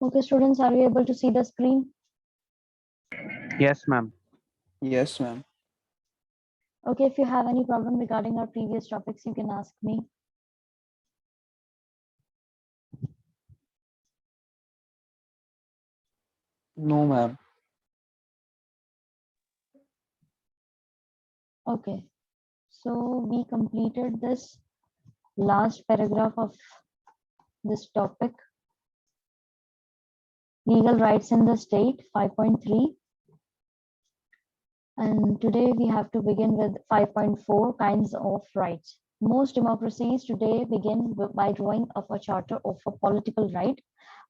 Okay, students, are you able to see the screen? Yes, ma'am. Yes, ma'am. Okay, if you have any problem regarding our previous topics, you can ask me. No, ma'am. Okay, so we completed this last paragraph of this topic, legal rights in the state 5.3. And today we have to begin with 5.4, kinds of rights. Most democracies today begin by drawing up a charter of a political right.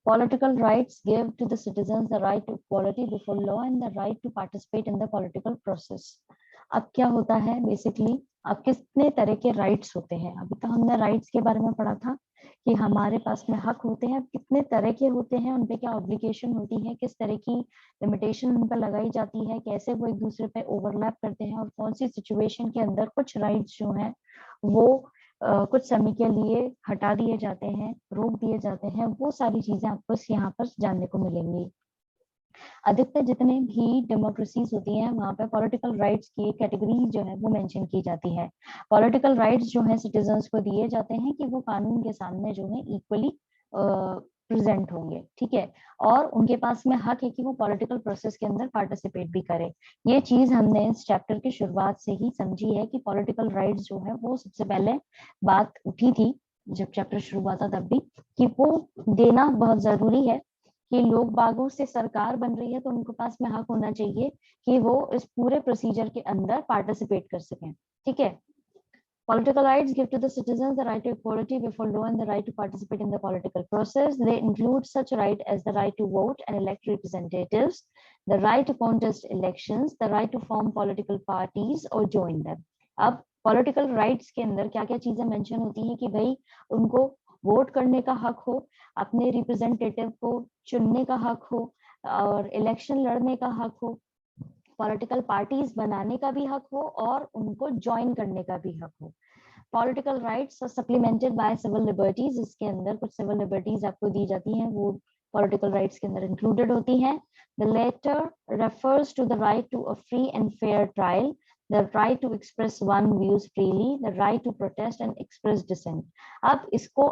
Political rights give to the citizens the right to equality before law and the right to participate in the political process. अब क्या होता है basically, अब कितने तरह के rights होते हैं? अभी तो हमने राइट्स के बारे में पढ़ा था कि हमारे पास में हक होते हैं, कितने तरह के होते हैं, उन पे क्या ऑब्लिगेशन होती है, किस तरह की लिमिटेशन उन पर लगाई जाती है, कैसे वो एक दूसरे पे ओवरलैप करते हैं और कौन सी सिचुएशन के अंदर कुछ राइट्स जो हैं वो कुछ समय के लिए हटा दिए जाते हैं, रोक दिए जाते हैं। वो सारी चीजें आपको यहाँ पर जानने को मिलेंगी। अधिकतर जितने भी डेमोक्रेसीज होती हैं वहां पे पॉलिटिकल राइट्स की कैटेगरी जो है वो मेंशन की जाती है। पॉलिटिकल राइट्स जो है सिटीजन्स को दिए जाते हैं कि वो कानून के सामने जो है इक्वली प्रेजेंट होंगे, ठीक है, और उनके पास में हक है कि वो पॉलिटिकल प्रोसेस के अंदर पार्टिसिपेट भी करें। ये चीज हमने इस चैप्टर की शुरुआत से ही समझी है कि पॉलिटिकल राइट्स जो है वो सबसे पहले बात उठी थी जब चैप्टर शुरू हुआ था तब भी, कि वो देना बहुत जरूरी है कि लोग बागों से सरकार बन रही है तो उनके पास में हक होना चाहिए कि वो इस पूरे प्रोसीजर के अंदर पार्टिसिपेट कर सकें, ठीक है। Political rights give to the citizens the right to equality before law and the right to participate in the political process. They include such right as the right to vote and elect representatives, the right to contest elections, the right to form political parties or join them. अब political rights के अंदर क्या क्या चीजें mention होती हैं कि भाई उनको वोट करने का हक हो, अपने रिप्रेजेंटेटिव को चुनने का हक हो और इलेक्शन लड़ने का हक हो, पॉलिटिकल पार्टीज बनाने का भी हक हो और उनको ज्वाइन करने का भी हक हो। Political rights are supplemented by civil liberties, इसके अंदर कुछ सिविल लिबर्टीज आपको दी जाती हैं, वो पॉलिटिकल राइट्स के अंदर इंक्लूडेड होती हैं। The latter refers to the right to a free and fair trial, the right to express one views freely, the right to protest and express dissent. अब इसको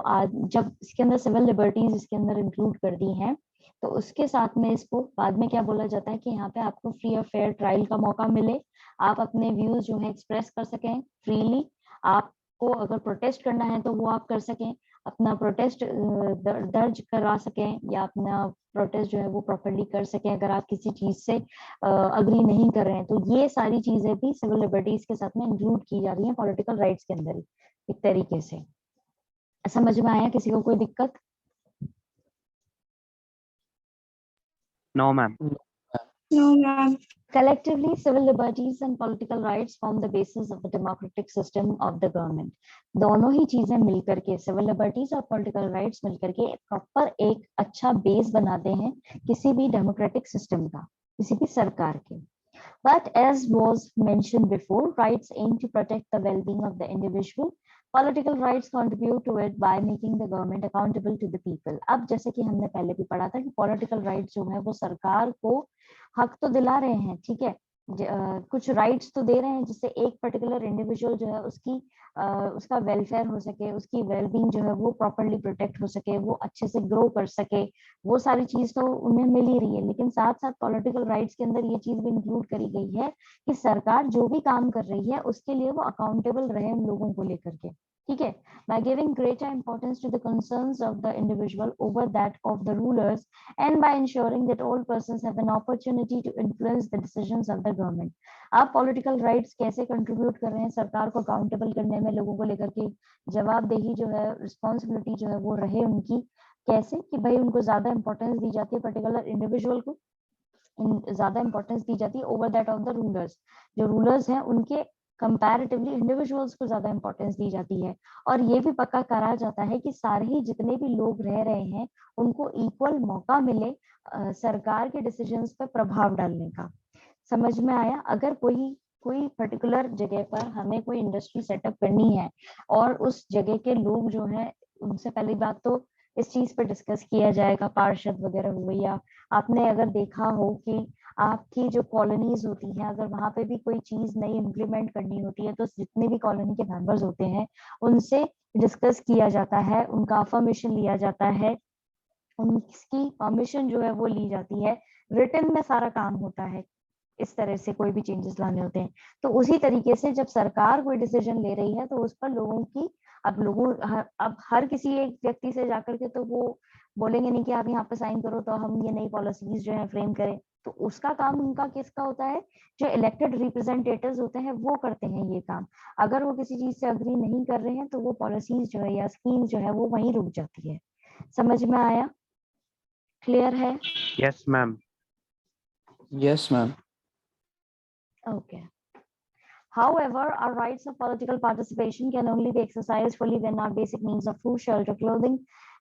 जब इसके अंदर सिविल लिबर्टीज इसके अंदर इंक्लूड कर दी हैं तो उसके साथ में इसको बाद में क्या बोला जाता है कि यहाँ पे आपको फ्री और फेयर ट्रायल का मौका मिले, आप अपने व्यूज जो है एक्सप्रेस कर सकें फ्रीली, आपको अगर प्रोटेस्ट करना है तो वो आप कर सकें, अपना प्रोटेस्ट दर्ज करा सकें या अपना प्रोटेस्ट जो है वो प्रॉपर्ली कर सकें अगर आप किसी चीज से अग्री नहीं कर रहे हैं। तो ये सारी चीजें भी सिविल लिबर्टीज के साथ में इंक्लूड की जा रही हैं पॉलिटिकल राइट्स के अंदर एक तरीके से। समझ में आया? किसी को कोई दिक्कत? No, ma'am. No, ma'am. Collectively, civil liberties and political rights form the basis of the democratic system of the government. दोनों ही चीजें मिलकर के, सिविल लिबर्टीज और पॉलिटिकल राइट्स मिलकर के प्रॉपर एक अच्छा बेस बनाते हैं किसी भी डेमोक्रेटिक सिस्टम का, किसी भी सरकार के। But as was mentioned before, rights aim to protect the well-being of the individual. Political rights contribute to it by making the government accountable to the people. अब जैसे कि हमने पहले भी पढ़ा था कि पॉलिटिकल राइट्स जो है वो सरकार को हक तो दिला रहे हैं, ठीक है, कुछ राइट्स तो दे रहे हैं जिससे एक पर्टिकुलर इंडिविजुअल जो है उसका वेलफेयर हो सके, उसकी वेलबींग जो है वो प्रॉपरली प्रोटेक्ट हो सके, वो अच्छे से ग्रो कर सके, वो सारी चीज तो उन्हें मिल ही रही है। लेकिन साथ साथ पॉलिटिकल राइट्स के अंदर ये चीज भी इंक्लूड करी गई है कि सरकार जो भी काम कर रही है उसके लिए वो अकाउंटेबल रहे उन लोगों को लेकर के, ठीक है, by giving greater importance to the concerns of the individual over that of the rulers and by ensuring that all persons have an opportunity to influence the decisions of the government. आप political rights कैसे contribute कर रहे हैं सरकार को accountable करने में, लोगों को लेकर के जवाबदेही जो है, रिस्पॉन्सिबिलिटी जो है वो रहे उनकी, कैसे कि भाई उनको ज्यादा इंपॉर्टेंस दी जाती है, पर्टिकुलर इंडिविजुअल को ज्यादा इंपॉर्टेंस दी जाती है over that of the rulers, जो रूलर्स हैं उनके कंपैरेटिवली इंडिविजुअल्स को ज्यादा इंपॉर्टेंस दी जाती है। और ये भी पक्का करा जाता है कि सारे ही जितने भी लोग रह रहे हैं उनको इक्वल मौका मिले सरकार के डिसीजंस पर प्रभाव डालने का। समझ में आया? अगर कोई पर्टिकुलर जगह पर हमें कोई इंडस्ट्री सेटअप करनी है और उस जगह के लोग जो है, उनसे पहली बात तो इस चीज पर डिस्कस किया जाएगा, पार्षद वगैरह हुए, या आपने अगर देखा हो कि आपकी जो कॉलोनीज होती हैं, अगर वहां पे भी कोई चीज नई इम्प्लीमेंट करनी होती है तो जितने भी कॉलोनी के मेंबर्स होते हैं उनसे डिस्कस किया जाता है, उनका अफर्मेशन लिया जाता है, उनकी परमिशन जो है वो ली जाती है, रिटन में सारा काम होता है। इस तरह से कोई भी चेंजेस लाने होते हैं तो उसी तरीके से जब सरकार कोई डिसीजन ले रही है तो उस पर लोगों की, अब हर किसी एक व्यक्ति से जाकर के तो वो बोलेंगे नहीं कि आप यहाँ पे साइन करो तो हम ये नई पॉलिसीज जो है फ्रेम करें। तो उसका काम उनका किसका होता है, जो इलेक्टेड रिप्रेजेंटेटिव्स होते हैं वो करते हैं ये काम। अगर वो किसी चीज से अग्री नहीं कर रहे हैं तो वो पॉलिसीज जो है या स्कीम जो है वो वहीं रुक जाती है। समझ में आया? क्लियर है? Yes, ma'am. Yes, ma'am. Okay. However, our rights of political participation can only be exercised fully when our basic needs of food, shelter, clothing,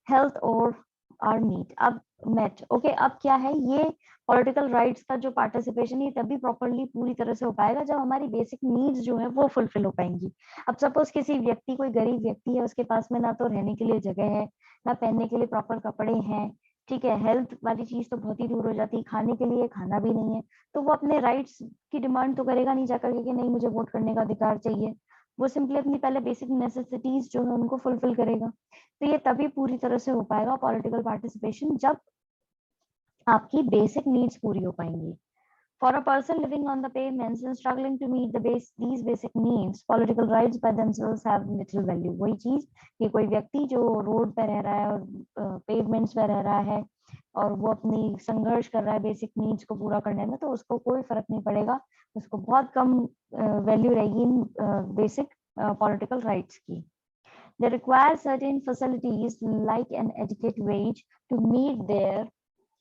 health or are met. Okay, अब क्या है ये पॉलिटिकल राइट्स का जो participation, ये तभी properly पूरी तरह से हो पाएगा जब हमारी बेसिक नीड्स जो है वो फुलफिल हो पाएंगी। अब सपोज किसी व्यक्ति, कोई गरीब व्यक्ति है, उसके पास में ना तो रहने के लिए जगह है, ना पहनने के लिए प्रॉपर कपड़े हैं, ठीक है, हेल्थ वाली चीज तो बहुत ही दूर हो जाती है, खाने के लिए खाना भी नहीं है, तो वो अपने राइट्स की डिमांड तो करेगा नहीं जाकर के कि नहीं मुझे वोट करने का अधिकार चाहिए। वो सिंपली अपनी पहले बेसिक नेसेसिटीज जो है उनको फुलफिल करेगा। तो ये तभी पूरी तरह से हो पाएगा पॉलिटिकल पार्टिसिपेशन जब आपकी बेसिक नीड्स पूरी हो पाएंगी। For a person living on the pavements and struggling to meet these basic needs, political rights by themselves have little value. वही चीज कि कोई व्यक्ति जो रोड पे रह रहा है और पेवमेंट्स पे रह रहा है और वो अपनी संघर्ष कर रहा है बेसिक नीड्स को पूरा करने में, तो उसको कोई फर्क नहीं पड़ेगा, उसको बहुत कम वैल्यू रहेगी इन बेसिक पॉलिटिकल राइट्स की। They require certain facilities like an adequate wage to meet their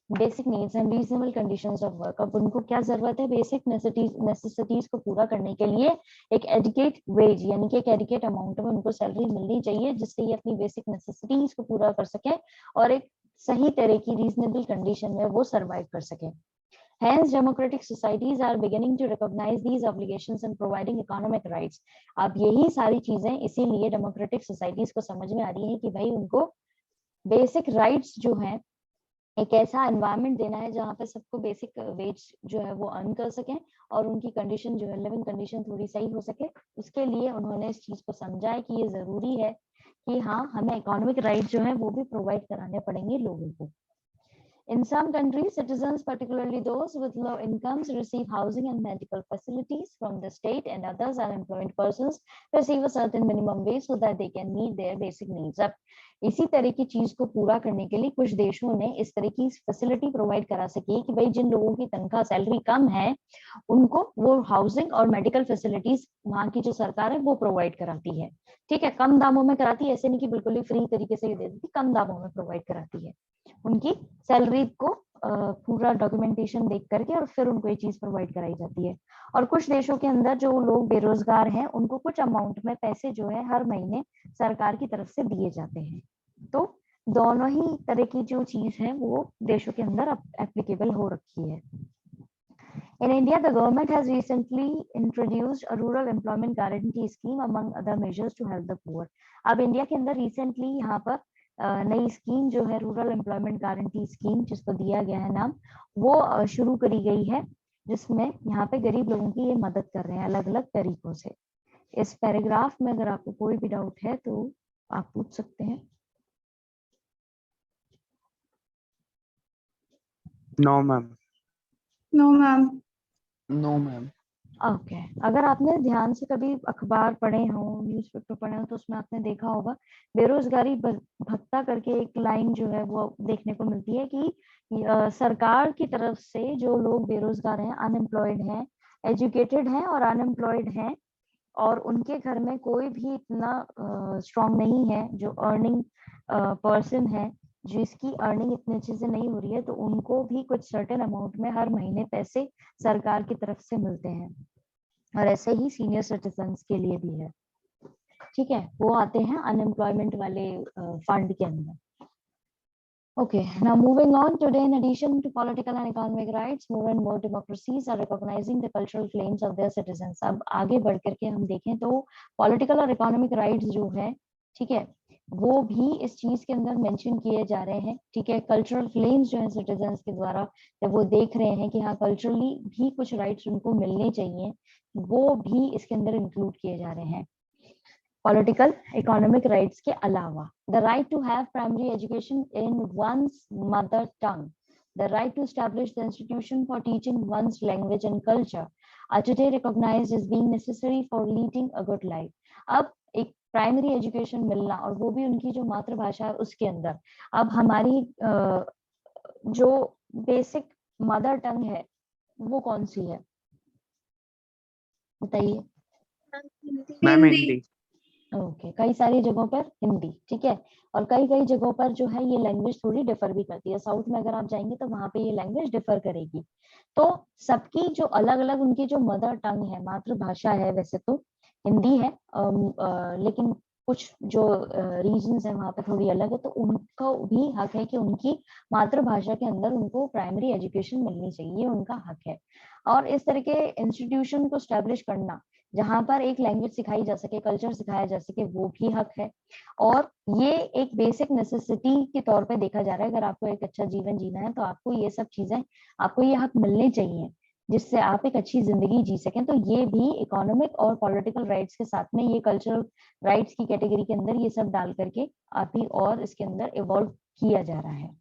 basic needs and reasonable conditions of work. अब उनको क्या जरूरत है, बेसिक नेसेसिटीज को पूरा करने के लिए एक एडिकेट वेज यानी कि एक एडिकेट अमाउंट में उनको सैलरी मिलनी चाहिए जिससे ये अपनी बेसिक नेसेसिटीज को पूरा कर सके और एक सही तरह की रीजनेबल कंडीशन में वो सर्वाइव कर सके। Hence, democratic societies are beginning to recognize these obligations and providing economic rights. अब यही सारी चीजें इसीलिए डेमोक्रेटिक सोसाइटीज को समझ में आ रही है कि भाई उनको बेसिक राइट्स जो है, एक ऐसा एनवायरनमेंट देना है जहाँ पे सबको बेसिक वेज जो है वो अर्न कर सकें और उनकी कंडीशन जो है, लिविंग कंडीशन थोड़ी सही हो सके। उसके लिए उन्होंने इस चीज को समझा है कि ये जरूरी है कि हाँ, हमें इकोनॉमिक राइट जो है वो भी प्रोवाइड कराने पड़ेंगे लोगों को। In some countries, citizens, particularly those with low incomes, receive housing and medical facilities from the state, and others, unemployed persons, receive a certain minimum wage so that they can meet their basic needs. अब इसी तरह की चीज को पूरा करने के लिए कुछ देशों ने इस तरह की फैसिलिटी प्रोवाइड करा सकी कि भाई जिन लोगों की तनख्वाह सैलरी कम है उनको वो हाउसिंग और मेडिकल फैसिलिटीज वहां की जो सरकार है वो प्रोवाइड कराती है। ठीक है, कम दामों में कराती है, ऐसे नहीं कि बिल्कुल ही फ्री तरीके से दे देती, कम दामों में प्रोवाइड कराती है। उनकी सैलरी को पूरा डॉक्यूमेंटेशन देख करके और फिर उनको ये चीज प्रोवाइड कराई जाती है। और कुछ देशों के अंदर जो लोग बेरोजगार हैं उनको कुछ अमाउंट में पैसे जो है हर महीने सरकार की तरफ से दिए जाते हैं। तो दोनों ही तरह की जो चीज है वो देशों के अंदर एप्लीकेबल हो रखी है। In India, the government has recently introduced a rural employment guarantee scheme among other measures to help the poor. अब इंडिया के अंदर रिसेंटली यहाँ पर नई स्कीम जो है रूरल एम्प्लॉयमेंट गारंटी स्कीम, जिसको दिया गया है नाम, वो शुरू करी गई है जिसमें यहाँ पे गरीब लोगों की ये मदद कर रहे हैं अलग अलग तरीकों से। इस पैराग्राफ में अगर आपको कोई भी डाउट है तो आप पूछ सकते हैं। No, ma'am. No, ma'am. No, ma'am. Okay, अगर आपने ध्यान से कभी अखबार पढ़े हो, न्यूज़पेपर पढ़े हो, तो उसमें आपने देखा होगा बेरोजगारी भत्ता करके एक लाइन जो है वो देखने को मिलती है कि सरकार की तरफ से जो लोग बेरोजगार हैं, अनएम्प्लॉयड हैं, एजुकेटेड हैं और अनएम्प्लॉयड हैं और उनके घर में कोई भी इतना स्ट्रांग नहीं है जो अर्निंग पर्सन है, जिसकी अर्निंग इतने अच्छे से नहीं हो रही है, तो उनको भी कुछ सर्टेन अमाउंट में हर महीने पैसे सरकार की तरफ से मिलते हैं। और ऐसे ही सीनियर सिटीजन्स के लिए भी है। ठीक है, वो आते हैं अनएम्प्लॉयमेंट वाले फंड के अंदर। Okay, now moving on, today in addition to political and economic rights, more and more democracies are recognizing the cultural claims of their citizens. अब आगे बढ़ करके हम देखें तो political और economic rights जो है, ठीक है, वो भी इस चीज के अंदर मेंशन किए जा रहे हैं। ठीक है, कल्चरल क्लेम्स जो है सिटीजन्स के द्वारा, जब वो देख रहे हैं कि हाँ कल्चरली भी कुछ राइट्स उनको मिलने चाहिए, वो भी इसके अंदर इंक्लूड किए जा रहे हैं। पॉलिटिकल इकोनॉमिक राइट्स के अलावा the right to have primary education in one's mother tongue, the right to establish the institution for teaching one's language and culture are today recognised as being necessary for leading a good life. अब एक primary education मिलना, और वो भी उनकी जो मातृभाषा है उसके अंदर। अब हमारी जो बेसिक मदर टंग है वो कौन सी है, बताइए। मैम हिंदी। हिंदी। ओके, कई सारी जगहों पर हिंदी, ठीक है, और कई कई जगहों पर जो है ये लैंग्वेज थोड़ी डिफर भी करती है। साउथ में अगर आप जाएंगे तो वहां पे ये लैंग्वेज डिफर करेगी। तो सबकी जो अलग अलग उनकी जो मदर टंग है, मातृभाषा है, वैसे तो हिंदी है, लेकिन कुछ जो रीजन्स है वहां पे थोड़ी अलग है, तो उनको भी हक है कि उनकी मातृभाषा के अंदर उनको प्राइमरी एजुकेशन मिलनी चाहिए, उनका हक है। और इस तरह के इंस्टीट्यूशन को स्टैब्लिश करना जहां पर एक लैंग्वेज सिखाई जा सके, कल्चर सिखाया जा सके, वो भी हक है। और ये एक बेसिक नेसेसिटी के तौर पे देखा जा रहा है। अगर आपको एक अच्छा जीवन जीना है तो आपको ये सब चीजें, आपको ये हक मिलने चाहिए जिससे आप एक अच्छी जिंदगी जी सकें। तो ये भी इकोनॉमिक और पॉलिटिकल राइट्स के साथ में ये कल्चरल राइट्स की कैटेगरी के अंदर ये सब डाल करके अभी और इसके अंदर इवॉल्व किया जा रहा है।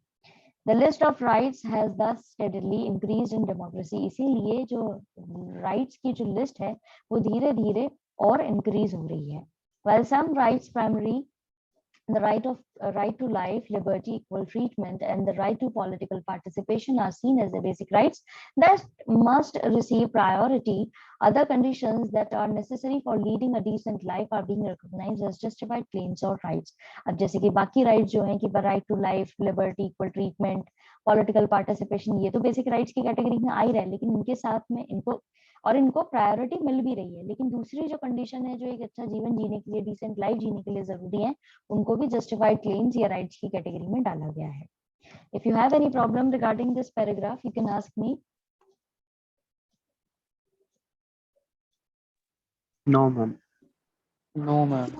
The list of rights has thus steadily increased in democracy. इसीलिए जो rights की जो list है वो धीरे धीरे और increase हो रही है। While some rights primary, the right to life, liberty, equal treatment, and the right to political participation are seen as the basic rights that must receive priority. Other conditions that are necessary for leading a decent life are being recognized as justified claims or rights. अब जैसे कि बाकी rights जो हैं कि right to life, liberty, equal treatment, political participation, ये तो basic rights की कैटेगरी में आ ही रहा है, लेकिन इनके साथ में इनको प्रायोरिटी मिल भी रही है। लेकिन दूसरी जो कंडीशन है जो एक अच्छा जीवन जीने के लिए, डिसेंट लाइफ जीने के लिए जरूरी है, उनको भी जस्टिफाइड क्लेम्स या राइट्स की कैटेगरी में डाला गया है। If you have any problem regarding this paragraph you can ask me. No ma'am. No, ma'am.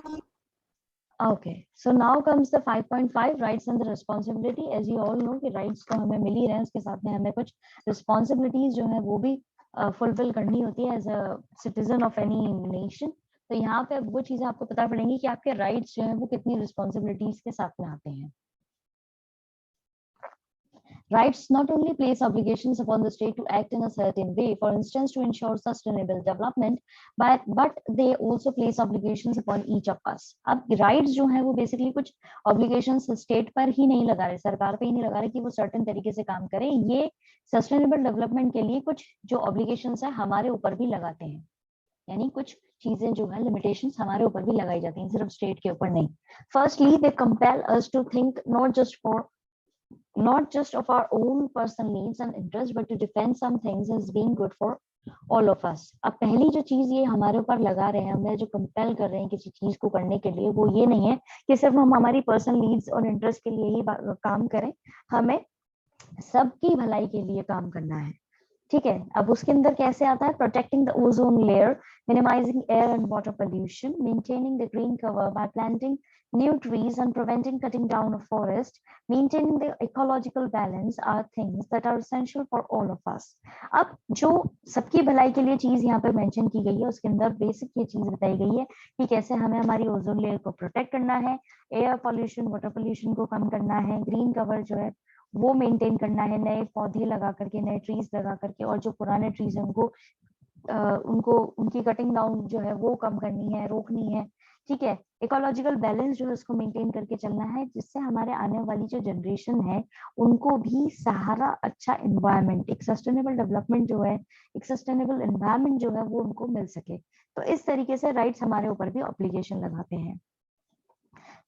Okay, so now comes the 5.5 rights and the responsibility. As you all know कि rights तो हमें मिल ही रहे हैं, उसके साथ में हमें कुछ responsibilities जो है वो भी fulfill करनी होती है as a citizen of any nation। तो यहाँ पे वो चीजें आपको पता पड़ेंगी कि आपके rights जो है वो कितनी responsibilities के साथ में आते हैं। Rights not only place obligations upon the state to act in a certain way, for instance, to ensure sustainable development, but they also place obligations upon each of us. अब rights जो है वो basically कुछ obligations state पर ही नहीं लगा रहे, सरकार पे ही नहीं लगा रहे कि वो certain तरीके से काम करे। ये sustainable development के लिए कुछ जो obligations है हमारे ऊपर भी लगाते हैं, यानी कुछ चीजें जो है limitations हमारे ऊपर भी लगाई जाती हैं, सिर्फ स्टेट के ऊपर नहीं। Firstly, they compel us to think not just of our own personal needs and interests, but to defend some things as being good for all of us. अब पहली जो चीज ये हमारे ऊपर लगा रहे हैं, हमें जो कंपेल कर रहे हैं किसी चीज को करने के लिए, वो ये नहीं है कि सिर्फ हम हमारी पर्सनल नीड्स और इंटरेस्ट के लिए ही काम करें, हमें सबकी भलाई के लिए काम करना है। ठीक है, अब उसके अंदर कैसे आता है? Protecting the ozone layer, minimizing air and water pollution, maintaining the green cover by planting new trees and preventing cutting down of forest, maintaining the ecological balance are things that are essential for all of us. अब जो सबकी भलाई के लिए चीज यहाँ पे mention की गई है उसके अंदर बेसिक ये चीज बताई गई है कि कैसे हमें हमारी ओजोन लेयर को प्रोटेक्ट करना है, एयर पोल्यूशन, वाटर पोल्यूशन को कम करना है, ग्रीन कवर जो है वो मेंटेन करना है, नए पौधे लगा करके, नए ट्रीज लगा करके, और जो पुराने ट्रीज है उनको उनकी कटिंग डाउन जो है वो कम करनी है, रोकनी है। ठीक है, इकोलॉजिकल बैलेंस जो है उसको मेंटेन करके चलना है, जिससे हमारे आने वाली जो जनरेशन है उनको भी सहारा अच्छा एनवायरनमेंट, एक सस्टेनेबल डेवलपमेंट जो है, एक सस्टेनेबल एनवायरनमेंट जो है वो उनको मिल सके। तो इस तरीके से राइट्स हमारे ऊपर भी ऑब्लिगेशन लगाते हैं।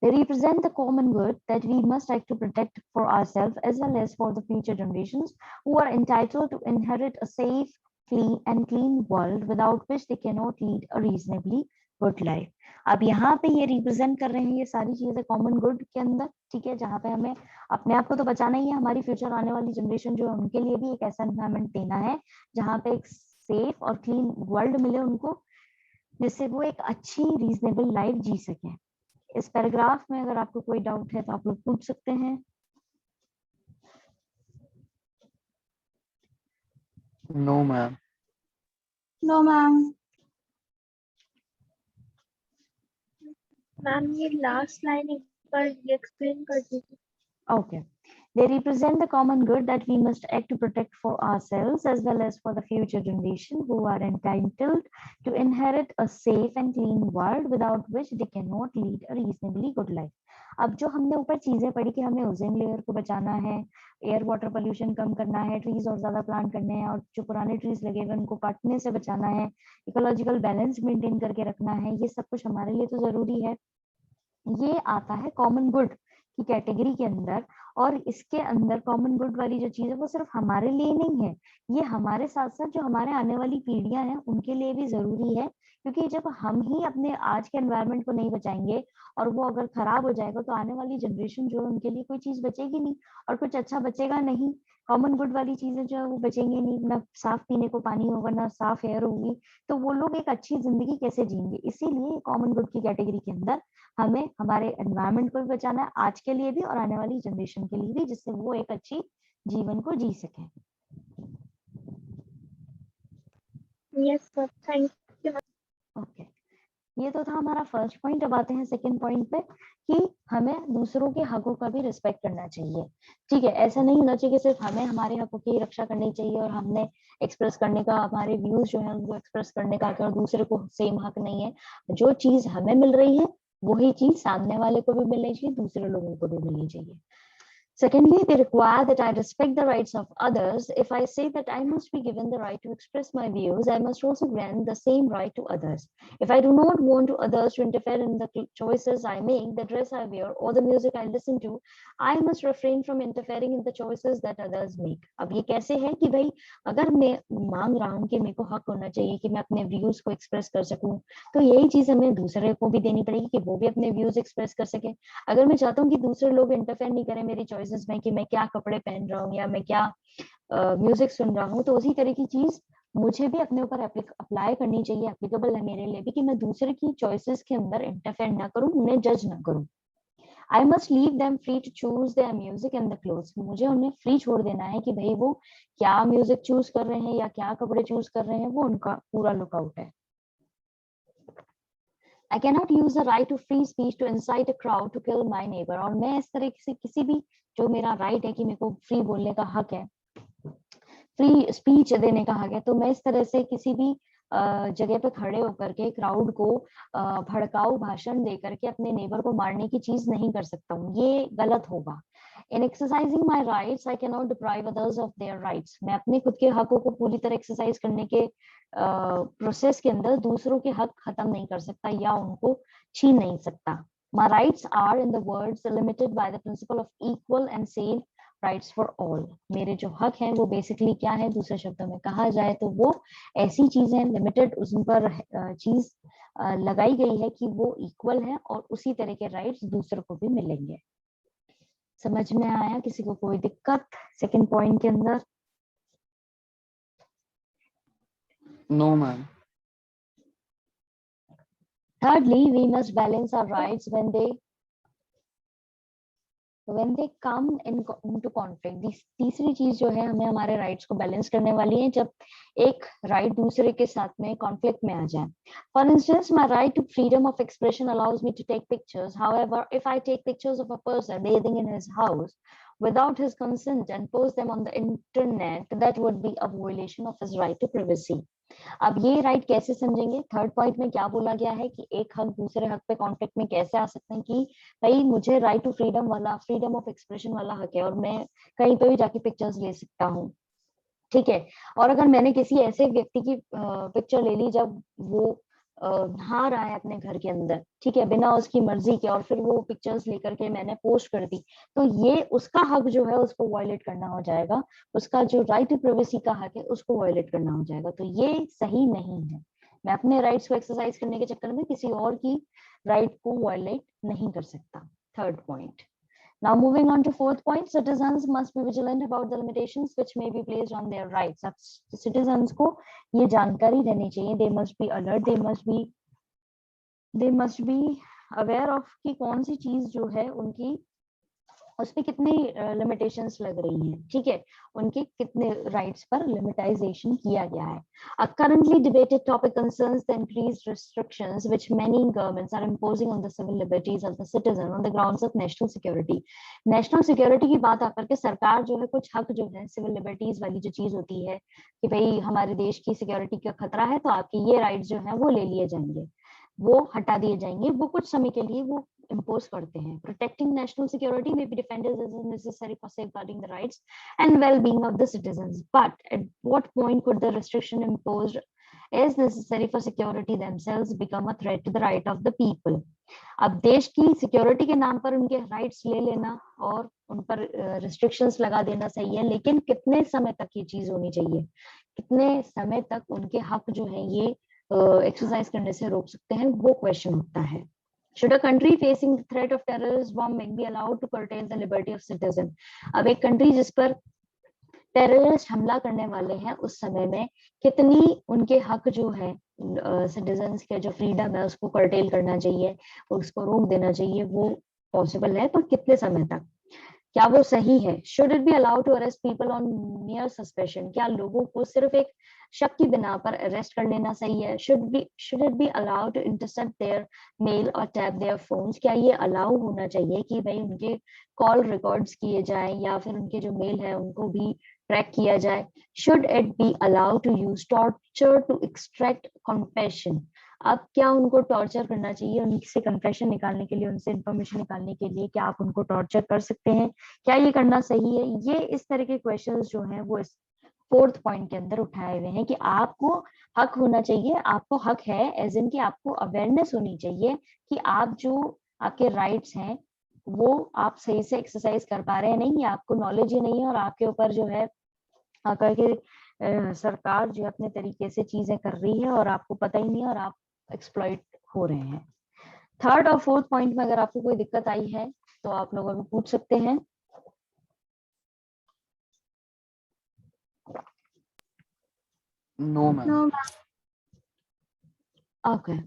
They represent the common good that we must act to protect for ourselves as well as for the future generations who are entitled to inherit a safe, clean world without which they cannot lead a reasonably good life. अब यहाँ पे ये represent कर रहे हैं ये सारी चीजें कॉमन गुड के अंदर, ठीक है, जहाँ पे हमें अपने आप को तो बचाना ही है, हमारी फ्यूचर आने वाली जनरेशन जो है उनके लिए भी एक ऐसा एनवायरनमेंट देना है जहाँ पे एक सेफ और क्लीन वर्ल्ड मिले उनको, जिससे वो एक अच्छी रीजनेबल लाइफ जी सके। इस पैराग्राफ में अगर आपको कोई डाउट है तो आप लोग पूछ सकते हैं। No, ma'am. No, ma'am. Ma'am ये लास्ट लाइन एक बार एक्सप्लेन कर दीजिए। Okay. They represent the common good that we must act to protect for ourselves as well as for the future generation who are entitled to inherit a safe and clean world without which they cannot lead a reasonably good life. अब जो हमने ऊपर चीजें पढ़ी कि हमें ozone layer को बचाना है, एयर वाटर पोल्यूशन कम करना है, ट्रीज और ज्यादा प्लांट करने हैं और जो पुराने ट्रीज लगे हुए उनको काटने से बचाना है, इकोलॉजिकल बैलेंस मेंटेन करके रखना है, ये सब कुछ हमारे लिए तो जरूरी है। ये आता है कॉमन गुड की कैटेगरी के अंदर, और इसके अंदर कॉमन गुड वाली जो चीज है वो सिर्फ हमारे लिए नहीं है, ये हमारे साथ साथ जो हमारे आने वाली पीढ़ियां हैं उनके लिए भी जरूरी है। क्योंकि जब हम ही अपने आज के एनवायरनमेंट को नहीं बचाएंगे और वो अगर खराब हो जाएगा तो आने वाली जनरेशन जो है उनके लिए कोई चीज बचेगी नहीं और कुछ अच्छा बचेगा नहीं। कॉमन गुड वाली चीजें जो है वो बचेंगी नहीं, ना साफ पीने को पानी होगा, ना साफ एयर होगी, तो वो लोग एक अच्छी जिंदगी कैसे जिएंगे। इसीलिए कॉमन गुड की कैटेगरी के अंदर हमें हमारे एनवायरनमेंट को भी बचाना है, आज के लिए भी और आने वाली जनरेशन के लिए भी, जिससे वो एक अच्छी जीवन को जी सके। Yes sir, thank you. Okay, ये तो था हमारा फर्स्ट पॉइंट। अब आते हैं सेकंड पॉइंट पे कि हमें दूसरों के हकों का भी रिस्पेक्ट करना चाहिए। ठीक है, ऐसा नहीं होना चाहिए कि सिर्फ हमें हमारे हकों की रक्षा करनी चाहिए और हमने एक्सप्रेस करने का, हमारे व्यूज जो है उनको एक्सप्रेस करने का हक है और दूसरे को सेम हक नहीं है। जो चीज हमें मिल रही है वही चीज सामने वाले को भी मिलनी चाहिए, दूसरे लोगों को भी मिलनी चाहिए। Secondly, they require that I respect the rights of others. If I say that I must be given the right to express my views, I must also grant the same right to others. If I do not want to others to interfere in the choices I make, the dress I wear, or the music I listen to, I must refrain from interfering in the choices that others make. अब ये कैसे है कि भाई अगर मैं मांग रहा हूँ कि मेरे को हक होना चाहिए कि मैं अपने व्यूज को एक्सप्रेस कर सकूं, तो यही चीज हमें दूसरे को भी देनी पड़ेगी कि वो भी अपने व्यूज एक्सप्रेस कर सके। अगर मैं चाहता हूँ कि दूसरे लोग इंटरफेयर नहीं करें मेरी चॉइसेस में कि मैं क्या कपड़े पहन रहा हूँ या मैं क्या म्यूजिक सुन रहा हूँ, तो उसी तरह की चीज मुझे भी अपने ऊपर अप्लाई करनी चाहिए, एप्लीकेबल है मेरे लिए भी, कि मैं दूसरे की चॉइसेस के अंदर इंटरफेयर ना करूँ, उन्हें जज ना करूँ। I must leave them free to choose their music and the clothes. मुझे उन्हें फ्री छोड़ देना है कि भाई वो क्या म्यूजिक चूज कर रहे हैं या क्या कपड़े चूज कर रहे हैं, वो उनका पूरा लुकआउट है। I cannot use the right to free speech to incite a crowd to kill my neighbor. और मैं इस तरह से किसी भी, जो मेरा राइट है कि मेरे को फ्री बोलने का हक है, फ्री स्पीच देने का हक है, तो मैं इस तरह से किसी भी जगह पे खड़े होकर के क्राउड को भड़काऊ भाषण दे करके अपने नेबर को मारने की चीज नहीं कर सकता हूँ, ये गलत होगा। इन exercising my rights I can not deprive others of their rights. मैं अपने खुद के हकों को पूरी तरह एक्सरसाइज करने के प्रोसेस के अंदर दूसरों के हक खत्म नहीं कर सकता या उनको छीन नहीं सकता। My rights are, in the words, limited by the principle of equal and same rights for all. मेरे जो हक हैं वो बेसिकली क्या है, दूसरे शब्दों में कहा जाए तो वो ऐसी चीजें हैं, लिमिटेड, उन पर चीज लगाई गई है कि वो इक्वल है और उसी तरह के राइट्स दूसरों को भी मिलेंगे। समझ में आया? किसी को कोई दिक्कत सेकंड पॉइंट के अंदर? No, ma'am. Thirdly, we must balance our rights when they come into conflict. तीसरी चीज जो है, हमें हमारे राइट्स को बैलेंस करने वाली है जब एक राइट दूसरे के साथ में कॉन्फ्लिक्ट में आ जाए। For instance, my right to freedom of expression allows me to take pictures. However, if I take pictures of a person bathing in his house without his consent and post them on the internet, that would be a violation of his right to privacy. अब ये right कैसे समझेंगे? Third point में क्या बोला गया है कि एक हक दूसरे हक पे कॉन्फ्लिक्ट में कैसे आ सकते हैं कि भाई मुझे राइट टू फ्रीडम वाला, फ्रीडम ऑफ एक्सप्रेशन वाला हक है और मैं कहीं पे भी जाके पिक्चर्स ले सकता हूँ, ठीक है। और अगर मैंने किसी ऐसे व्यक्ति की पिक्चर ले ली जब वो नहा रहा है अपने घर के अंदर, ठीक है, बिना उसकी मर्जी के, और फिर वो पिक्चर्स लेकर के मैंने पोस्ट कर दी, तो ये उसका हक जो है उसको वायलेट करना हो जाएगा, उसका जो राइट टू प्राइवेसी का हक है उसको वायलेट करना हो जाएगा। तो ये सही नहीं है। मैं अपने राइट्स को एक्सरसाइज करने के चक्कर में किसी और की राइट को वायलेट नहीं कर सकता। Third point. Now moving on to fourth point, citizens must be vigilant about the limitations which may be placed on their rights. अब citizens को ये जानकारी रहनी चाहिए, they must be alert, they must be aware of कि कौन सी चीज जो है उनकी उसमें कितनी लिमिटेशंस लग रही हैं, ठीक है, उनके कितने राइट्स पर लिमिटाइजेशन किया गया है. A currently debated topic concerns the increased restrictions which many governments are imposing on the civil liberties of the citizen on the grounds of national security. National security की बात आकर के सरकार जो है कुछ हक जो है सिविल लिबर्टीज वाली जो चीज होती है कि भाई हमारे देश की सिक्योरिटी का खतरा है तो आपके ये राइट्स जो है वो ले लिए जाएंगे, वो हटा दिए जाएंगे, वो कुछ समय के लिए वो impose करते हैं. Protecting national security may be defended as necessary for safeguarding the rights and well-being of the citizens. But at what point could the restriction imposed as necessary for security themselves become a threat to the right of the people? अब देश की security के नाम पर उनके rights ले लेना और उन पर रिस्ट्रिक्शंस लगा देना सही है, लेकिन कितने समय तक ये चीज होनी चाहिए, कितने समय तक उनके हक जो है ये एक्सरसाइज करने से रोक सकते हैं, वो क्वेश्चन उठता है. Should a country facing the threat of terrorist bombing be allowed to curtail the liberty of citizen? अब एक कंट्री जिस पर टेररिस्ट हमला करने वाले हैं उस समय में कितनी उनके हक जो है सिटीजन्स के जो फ्रीडम है उसको कर्टेल करना चाहिए, उसको रोक देना चाहिए, वो पॉसिबल है पर कितने समय तक, क्या वो सही है? Should it be allowed to arrest people on mere suspicion? क्या लोगों को सिर्फ एक शक की बिना पर अरेस्ट कर लेना सही है? Should it be allowed to intercept their mail or tap their phones? क्या ये अलाउ होना चाहिए कि भाई उनके कॉल रिकॉर्ड्स किए जाएं या फिर उनके जो मेल है उनको भी ट्रैक किया जाए? Should it be allowed to use torture to extract confession? अब क्या उनको टॉर्चर करना चाहिए उनसे कन्फेशन निकालने के लिए, उनसे इंफॉर्मेशन निकालने के लिए? क्या आप उनको टॉर्चर कर सकते हैं? क्या ये करना सही है? ये इस तरह के क्वेश्चंस जो हैं वो इस 4th पॉइंट के अंदर उठाए हुए हैं कि आपको हक होना चाहिए, आपको हक है एज इन कि आपको अवेयरनेस होनी चाहिए कि आप जो आपके राइट्स हैं वो आप सही से एक्सरसाइज कर पा रहे हैं नहीं, आपको नॉलेज ही नहीं है और आपके ऊपर जो है आकर के सरकार जो अपने तरीके से चीजें कर रही है और आपको पता ही नहीं है और आप एक्सप्लॉइट हो रहे हैं. 3rd और 4th पॉइंट में अगर आपको कोई दिक्कत आई है तो आप लोग अभी पूछ सकते हैं. No, ma'am. No, ma'am. Okay.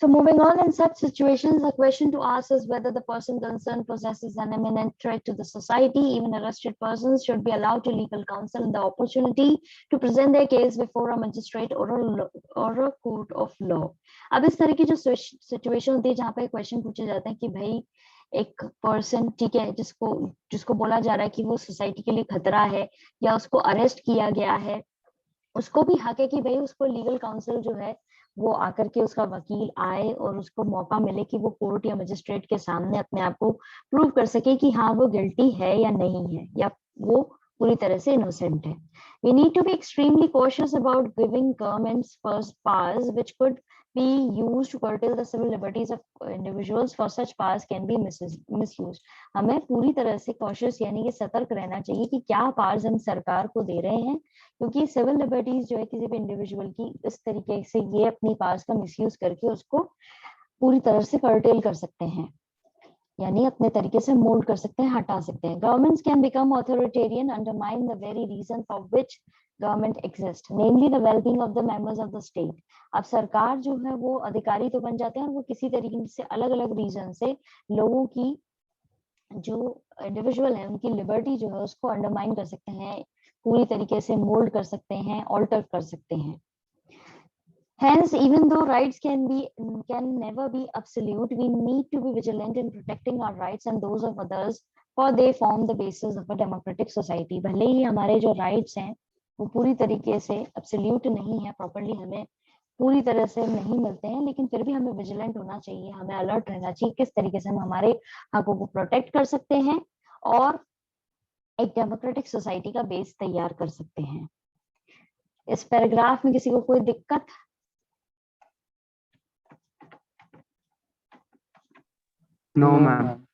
So moving on, in such situations, the question to ask is whether the person concerned possesses an imminent threat to the society. Even arrested persons should be allowed to legal counsel and the opportunity to present their case before a magistrate or a court of law. अब इस तरह की जो situation होती है जहाँ पे question पूछे जाते हैं कि भाई एक पर्सन, ठीक है, जिसको बोला जा रहा है कि वो सोसाइटी के लिए खतरा है या उसको अरेस्ट किया गया है, उसको भी हक है कि भाई उसको लीगल काउंसिल जो है वो आकर के उसका वकील आए और उसको मौका मिले कि वो कोर्ट या मजिस्ट्रेट के सामने अपने आप को प्रूव कर सके कि हाँ वो गिल्टी है या नहीं है या वो पूरी तरह से इनोसेंट है. We need to be extremely cautious about giving governments first powers which could be used to curtail the civil liberties of individuals, for such powers can be misused. हमें पूरी तरह से cautious यानी कि सतर्क रहना चाहिए कि क्या powers हम सरकार को दे रहे हैं, क्योंकि सिविल लिबर्टीज जो है किसी भी इंडिविजुअल की इस तरीके से ये अपनी पावर्स का मिसयूज करके उसको पूरी तरह से कर्टेल कर सकते हैं, यानी अपने तरीके से मोल्ड कर सकते हैं, हटा सकते हैं. Governments can become authoritarian, undermine the very reason for which government exist, namely the wellbeing of the members of the state. अब सरकार जो है वो अधिकारी तो बन जाते हैं और वो किसी तरीके से अलग अलग रीजन से लोगों की जो इंडिविजुअल है उनकी लिबर्टी जो है उसको अंडरमाइन कर सकते हैं, पूरी तरीके से मोल्ड कर सकते हैं, ऑल्टर कर सकते हैं. Hence, even though rights can never be absolute, we need to be vigilant in protecting our rights and those of others, for they form the basis of a democratic society. भले ही हमारे जो rights हैं वो पूरी तरीके से absolute नहीं है, properly हमें पूरी तरह से नहीं मिलते हैं, लेकिन फिर भी हमें विजिलेंट होना चाहिए, हमें अलर्ट रहना चाहिए किस तरीके से हम हमारे हकों को प्रोटेक्ट कर सकते हैं और एक डेमोक्रेटिक सोसाइटी का बेस तैयार कर सकते हैं. इस पैराग्राफ में किसी को कोई दिक्कत? No, ma'am.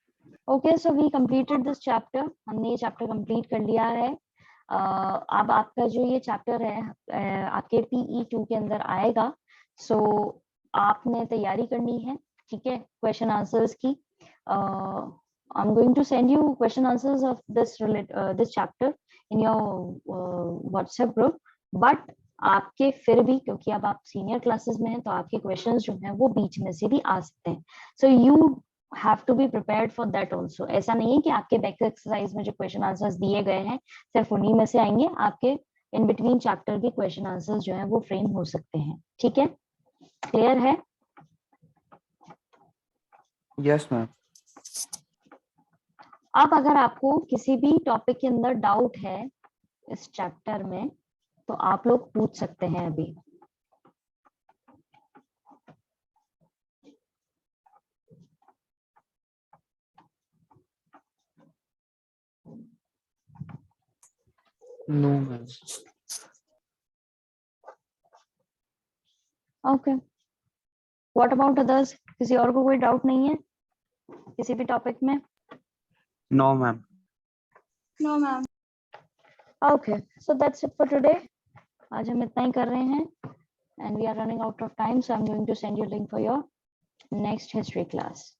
Okay, so we completed this chapter. हमने ये चैप्टर कंप्लीट कर लिया है. अब आपका जो ये चैप्टर है आपके PE2 के अंदर आएगा. सो आपने तैयारी करनी है, ठीक है, क्वेश्चन आंसर्स की. I'm going to send you question answers of this chapter in your WhatsApp group. But आपके फिर भी, क्योंकि अब आप सीनियर क्लासेस में हैं, तो आपके क्वेश्चंस जो हैं वो बीच में से भी आ सकते हैं. So you have to be prepared for that also. ऐसा नहीं है कि आपके बैक एक्सरसाइज में जो क्वेश्चन आंसर्स दिए गए हैं सिर्फ उन्हीं में से आएंगे. आपके इन बिटवीन चैप्टर के क्वेश्चन आंसर्स जो हैं वो फ्रेम हो सकते हैं. ठीक है, क्लियर है? Yes ma'am. अब अगर आपको किसी भी टॉपिक के अंदर डाउट है इस चैप्टर में, तो आप लोग पूछ सकते हैं अभी. No ma'am. Okay, what about others? किसी और को कोई डाउट नहीं है किसी भी टॉपिक में? No ma'am. No, ma'am. Okay, so that's it for today. आज हम इतना ही कर रहे हैं and we are running out of time, so I'm going to send you a link for your next history class.